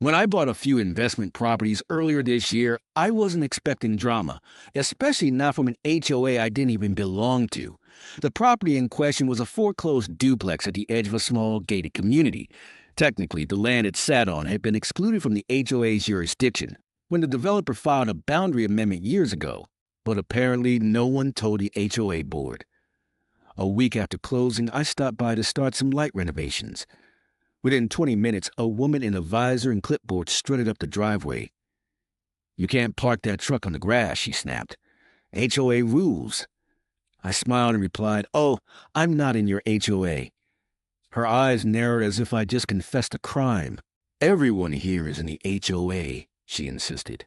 When I bought a few investment properties earlier this year, I wasn't expecting drama, especially not from an HOA I didn't even belong to. The property in question was a foreclosed duplex at the edge of a small gated community. Technically, the land it sat on had been excluded from the HOA's jurisdiction when the developer filed a boundary amendment years ago, but apparently no one told the HOA board. A week after closing, I stopped by to start some light renovations. Within 20 minutes, a woman in a visor and clipboard strutted up the driveway. "You can't park that truck on the grass," she snapped. "HOA rules." I smiled and replied, "Oh, I'm not in your HOA." Her eyes narrowed as if I just confessed a crime. "Everyone here is in the HOA," she insisted.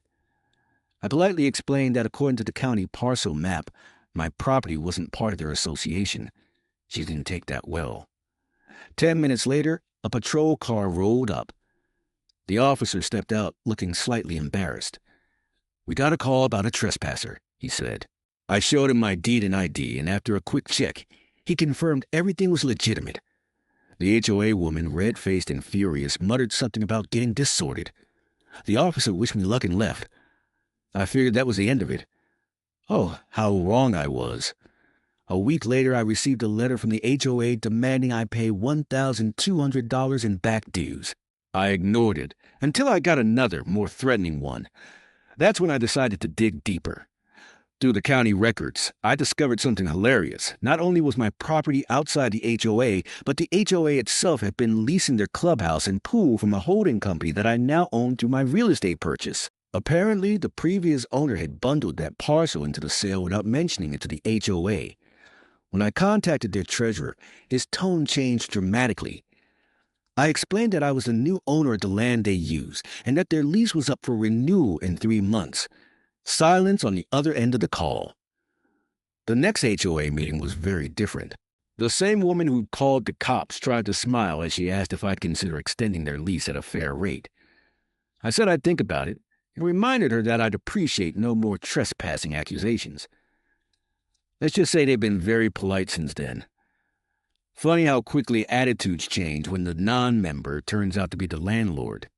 I politely explained that according to the county parcel map, my property wasn't part of their association. She didn't take that well. 10 minutes later, a patrol car rolled up. The officer stepped out, looking slightly embarrassed. "We got a call about a trespasser," he said. I showed him my deed and ID, and after a quick check, he confirmed everything was legitimate. The HOA woman, red-faced and furious, muttered something about getting disordered. The officer wished me luck and left. I figured that was the end of it. Oh, how wrong I was. A week later, I received a letter from the HOA demanding I pay $1,200 in back dues. I ignored it until I got another, more threatening one. That's when I decided to dig deeper. Through the county records, I discovered something hilarious. Not only was my property outside the HOA, but the HOA itself had been leasing their clubhouse and pool from a holding company that I now own through my real estate purchase. Apparently, the previous owner had bundled that parcel into the sale without mentioning it to the HOA. When I contacted their treasurer, his tone changed dramatically. I explained that I was the new owner of the land they used and that their lease was up for renewal in 3 months. Silence on the other end of the call. The next HOA meeting was very different. The same woman who called the cops tried to smile as she asked if I'd consider extending their lease at a fair rate. I said I'd think about it and reminded her that I'd appreciate no more trespassing accusations. Let's just say they've been very polite since then. Funny how quickly attitudes change when the non-member turns out to be the landlord.